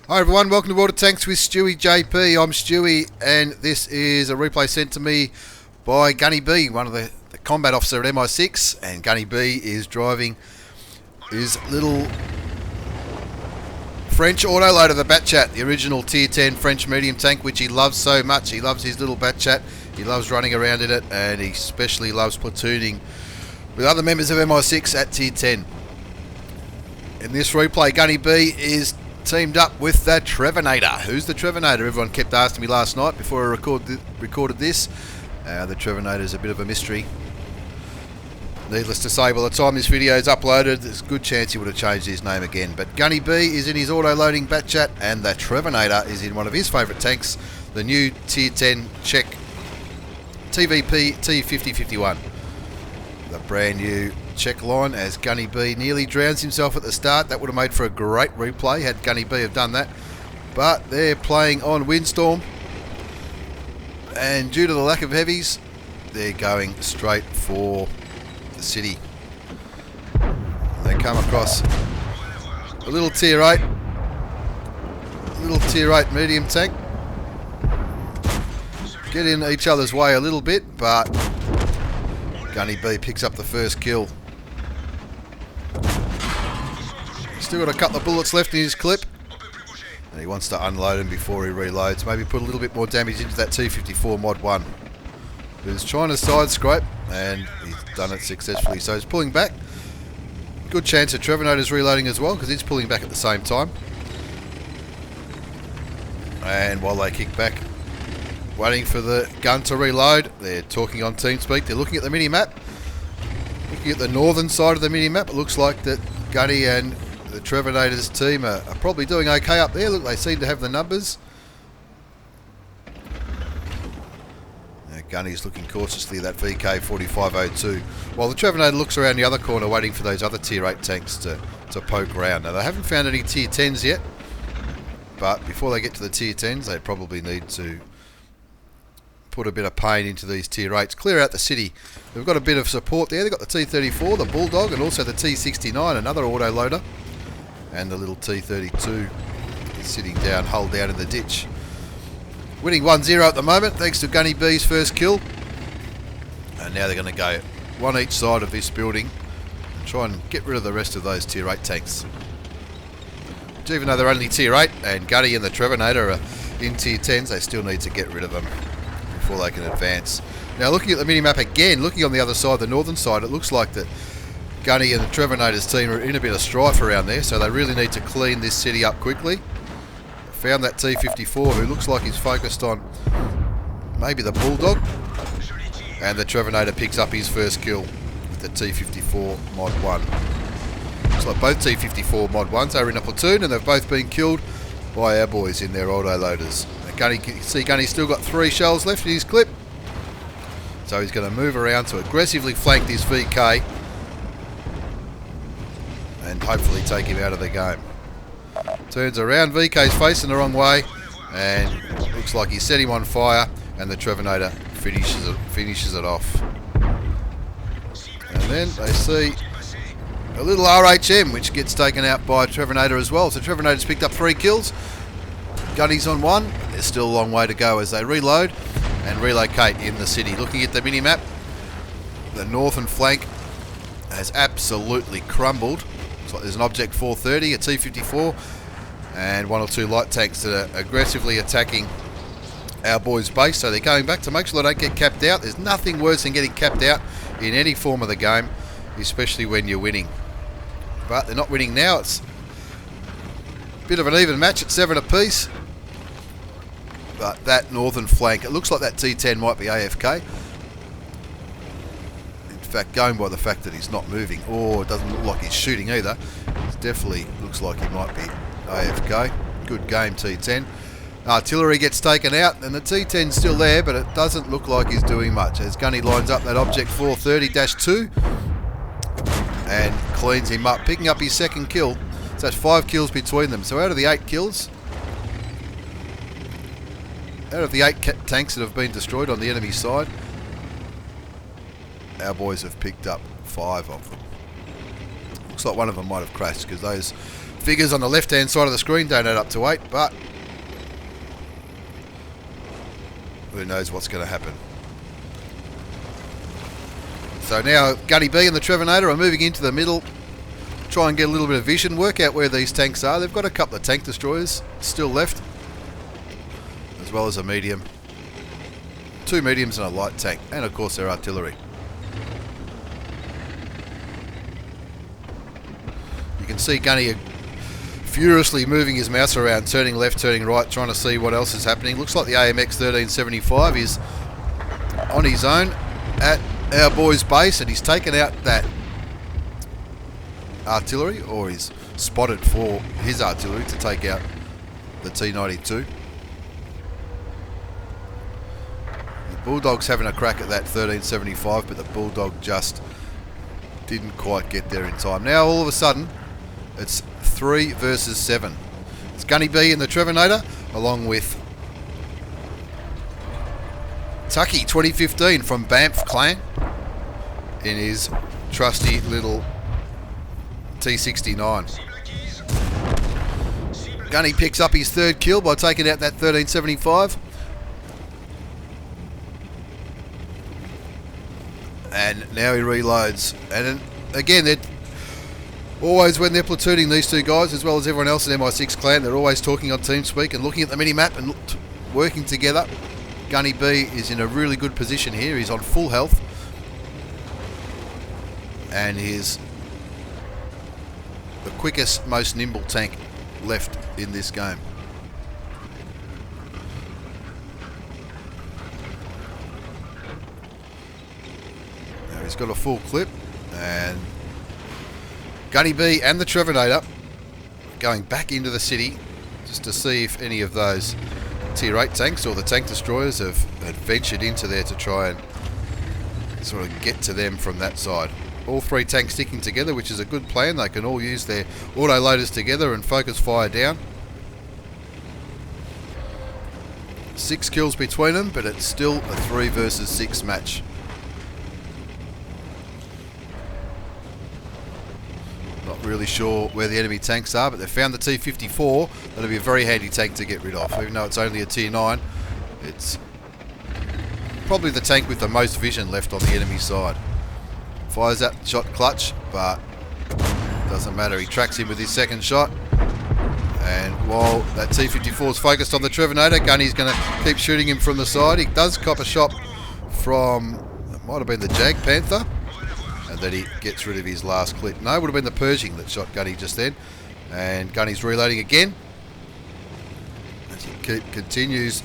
Hi everyone, welcome to World of Tanks with stewiejp. I'm Stewie, and this is a replay sent to me by GunnyB, one of the combat officer at MI6, and GunnyB is driving his little French autoloader, the Batchat, the original Tier 10 French medium tank, which he loves so much. He loves his little Batchat, he loves running around in it, and he especially loves platooning with other members of MI6 at Tier 10. In this replay, GunnyB is teamed up with the Trevinator. Who's the Trevinator? Everyone kept asking me last night before I recorded this. The Trevinator is a bit of a mystery. Needless to say, by the time this video is uploaded, there's a good chance he would have changed his name again. But GunnyB is in his auto-loading Batchat, and the Trevinator is in one of his favourite tanks, the new Tier 10 Czech TVP T50 the brand new Czech line, as GunnyB nearly drowns himself at the start. That would have made for a great replay had GunnyB have done that. But they're playing on Windstorm, and due to the lack of heavies, they're going straight for the city. They come across a little Tier 8, medium tank. Get in each other's way a little bit, but GunnyB picks up the first kill. He's still got a couple of bullets left in his clip, and he wants to unload them before he reloads. Maybe put a little bit more damage into that T54 Mod 1. He's trying to side scrape, and he's done it successfully. So he's pulling back. Good chance that Trevinator's reloading as well, because he's pulling back at the same time. And while they kick back, waiting for the gun to reload, they're talking on TeamSpeak. They're looking at the mini-map. Looking at the northern side of the mini-map, it looks like that Gunny and the Trevinator's team are probably doing okay up there. Look, they seem to have the numbers. Now Gunny's looking cautiously at that VK4502, while the Trevinator looks around the other corner waiting for those other Tier 8 tanks to poke around. Now, they haven't found any Tier 10s yet, but before they get to the Tier 10s, they probably need to put a bit of pain into these Tier 8s, clear out the city. They've got a bit of support there. They've got the T34, the Bulldog, and also the T69, another autoloader, and the little T32 is sitting down, hull down in the ditch. Winning 1-0 at the moment, thanks to GunnyB's first kill. And now they're going to go one each side of this building and try and get rid of the rest of those Tier 8 tanks. But even though they're only Tier 8 and Gunny and the Trevinator are in Tier 10s, they still need to get rid of them before they can advance. Now, looking at the mini-map again, looking on the other side, the northern side, it looks like that Gunny and the Trevinator's team are in a bit of strife around there, so they really need to clean this city up quickly. Found that T54, who looks like he's focused on maybe the Bulldog, and the Trevinator picks up his first kill with the T54 Mod 1. Looks like both T54 Mod 1s are in a platoon, and they've both been killed by our boys in their autoloaders. Gunny's still got 3 shells left in his clip, so he's going to move around to aggressively flank this VK and hopefully take him out of the game. Turns around, VK's facing the wrong way, and looks like he set him on fire, and the Trevinator finishes it off. And then they see a little RHM, which gets taken out by Trevinator as well. So Trevinator's picked up 3 kills. Gunny's on 1. There's still a long way to go as they reload and relocate in the city. Looking at the mini-map, the northern flank has absolutely crumbled. Looks like there's an Object 430, a T54, and 1 or 2 light tanks that are aggressively attacking our boys' base. So they're going back to make sure they don't get capped out. There's nothing worse than getting capped out in any form of the game, especially when you're winning. But they're not winning now. It's a bit of an even match at 7 apiece. But that northern flank, it looks like that T10 might be AFK. In fact, going by the fact that he's not moving, or it doesn't look like he's shooting either, it definitely looks like he might be AFK. Good game, T10. Artillery gets taken out, and the T10's still there, but it doesn't look like he's doing much, as Gunny lines up that Object 430-2 and cleans him up, picking up his second kill. So that's 5 kills between them. So out of the 8 kills, out of the 8 tanks that have been destroyed on the enemy side, our boys have picked up 5 of them. Looks like one of them might have crashed because those figures on the left-hand side of the screen don't add up to 8, but who knows what's going to happen. So now GunnyB and the Trevinator are moving into the middle, try and get a little bit of vision, work out where these tanks are. They've got a couple of tank destroyers still left, as well as a medium. 2 mediums and a light tank, and of course their artillery. You can see Gunny furiously moving his mouse around, turning left, turning right, trying to see what else is happening. Looks like the AMX 1375 is on his own at our boy's base, and he's taken out that artillery, or he's spotted for his artillery to take out the T92. The Bulldog's having a crack at that 1375, but the Bulldog just didn't quite get there in time. Now all of a sudden it's 3 versus 7. It's GunnyB and the Trevinator along with Tucky 2015 from Banff Clan in his trusty little T69. Gunny picks up his 3rd kill by taking out that 1375. And now he reloads. And again, they're always, when they're platooning these 2 guys, as well as everyone else in MI6 Clan, they're always talking on TeamSpeak and looking at the mini-map and working together. GunnyB is in a really good position here. He's on full health. And he's the quickest, most nimble tank left in this game. Now he's got a full clip, and GunnyB and the Trevinator going back into the city just to see if any of those tier 8 tanks or the tank destroyers have ventured into there to try and sort of get to them from that side. All 3 tanks sticking together, which is a good plan. They can all use their auto loaders together and focus fire down. 6 kills between them, but it's still a 3 versus 6 match. Not really sure where the enemy tanks are, but they've found the T54. That'll be a very handy tank to get rid of. Even though it's only a tier 9, it's probably the tank with the most vision left on the enemy side. Fires that shot clutch, but doesn't matter. He tracks him with his 2nd shot. And while that T54 is focused on the Trevinator, Gunny's going to keep shooting him from the side. He does cop a shot from, it might have been the Jag Panther, and then he gets rid of his last clip. No, it would have been the Pershing that shot Gunny just then. And Gunny's reloading again. As he continues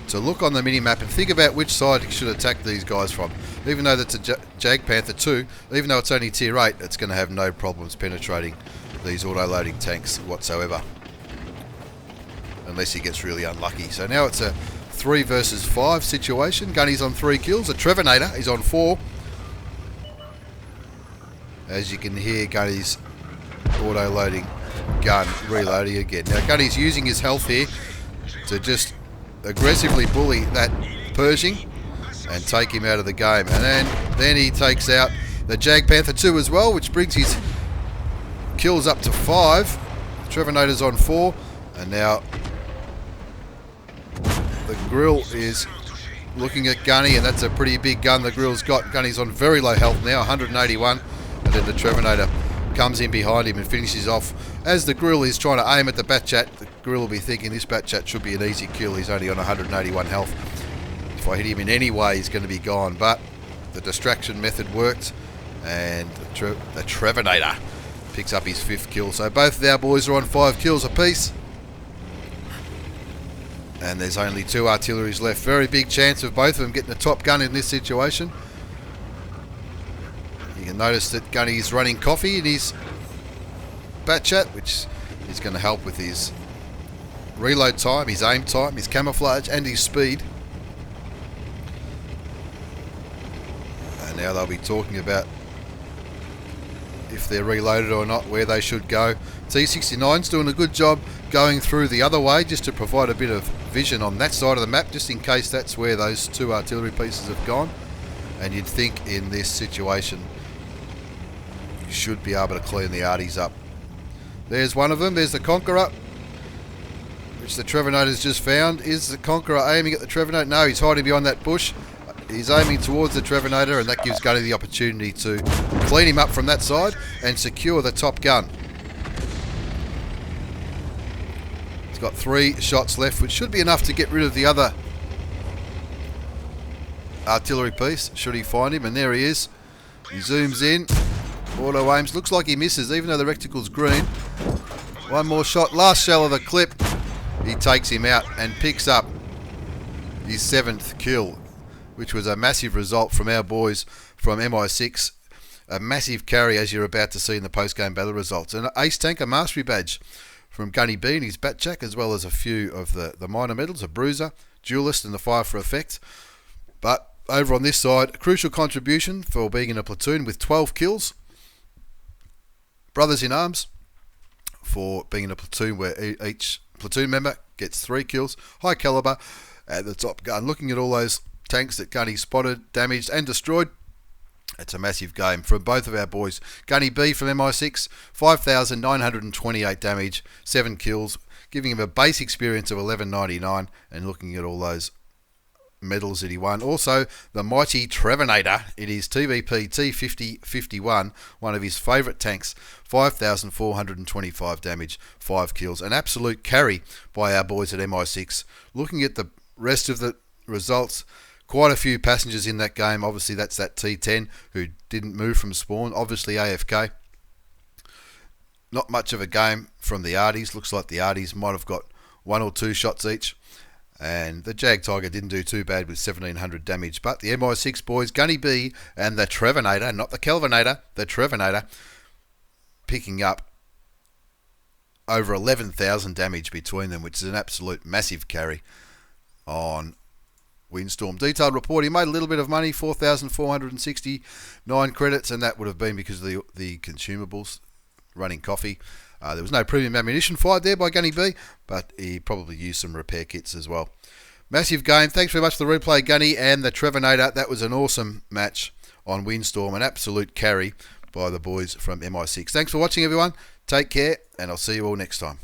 to look on the mini-map and think about which side he should attack these guys from. Even though that's a Jag Panther 2, even though it's only tier 8, it's going to have no problems penetrating these auto-loading tanks whatsoever. Unless he gets really unlucky. So now it's a 3 versus 5 situation. Gunny's on 3 kills. The Trevinator is on 4. As you can hear, Gunny's auto-loading gun reloading again. Now Gunny's using his health here to just aggressively bully that Pershing and take him out of the game. And then he takes out the Jag Panther 2 as well, which brings his kills up to 5. Trevinator's on 4, and now the Grill is looking at Gunny, and that's a pretty big gun the Grill's got. Gunny's on very low health now, 181, and then the Trevinator comes in behind him and finishes off. As the Grill is trying to aim at the Batchat, the Grill will be thinking this Batchat should be an easy kill. He's only on 181 health. If I hit him in any way, he's going to be gone. But the distraction method worked, and the Trevinator picks up his 5th kill. So both of our boys are on 5 kills apiece. And there's only 2 artilleries left. Very big chance of both of them getting the top gun in this situation. You can notice that Gunny's running coffee in his Batchat, which is going to help with his reload time, his aim time, his camouflage, and his speed. And now they'll be talking about if they're reloaded or not, where they should go. T69's doing a good job going through the other way just to provide a bit of vision on that side of the map, just in case that's where those 2 artillery pieces have gone. And you'd think in this situation you should be able to clean the arties up. There's one of them. There's the Conqueror, which the Trevinator's just found. Is the Conqueror aiming at the Trevinator? No, he's hiding behind that bush. He's aiming towards the Trevinator, and that gives Gunny the opportunity to clean him up from that side and secure the top gun. He's got 3 shots left, which should be enough to get rid of the other artillery piece, should he find him. And there he is. He zooms in, auto aims, looks like he misses even though the reticle's green. One more shot, last shell of the clip. He takes him out and picks up his 7th kill, which was a massive result from our boys from MI6. A massive carry, as you're about to see in the post-game battle results. An Ace Tanker Mastery Badge from GunnyB and his Batchat, as well as a few of the minor medals, a Bruiser, Duelist and the Fire for Effect. But over on this side, a crucial contribution for being in a platoon with 12 kills. Brothers in Arms for being in a platoon where each platoon member gets 3 kills. High caliber at the top gun. Looking at all those tanks that Gunny spotted, damaged and destroyed, it's a massive game from both of our boys. GunnyB from MI6, 5,928 damage, 7 kills, giving him a base experience of 1199, and looking at all those medals that he won. Also, the mighty Trevinator, it is TVP T50 one of his favourite tanks, 5,425 damage, 5 kills. An absolute carry by our boys at MI6. Looking at the rest of the results, quite a few passengers in that game. Obviously, that's that T10 who didn't move from spawn. Obviously, AFK. Not much of a game from the Arties. Looks like the Arties might have got 1 or 2 shots each. And the Jag Tiger didn't do too bad with 1,700 damage. But the MI6 boys, GunnyB and the Trevinator, not the Kelvinator, the Trevinator, picking up over 11,000 damage between them, which is an absolute massive carry on Windstorm. Detailed report, he made a little bit of money, 4,469 credits, and that would have been because of the consumables, running coffee. There was no premium ammunition fired there by GunnyB, but he probably used some repair kits as well. Massive game. Thanks very much for the replay, Gunny and the Trevinator. That was an awesome match on Windstorm, an absolute carry by the boys from MI6. Thanks for watching, everyone. Take care, and I'll see you all next time.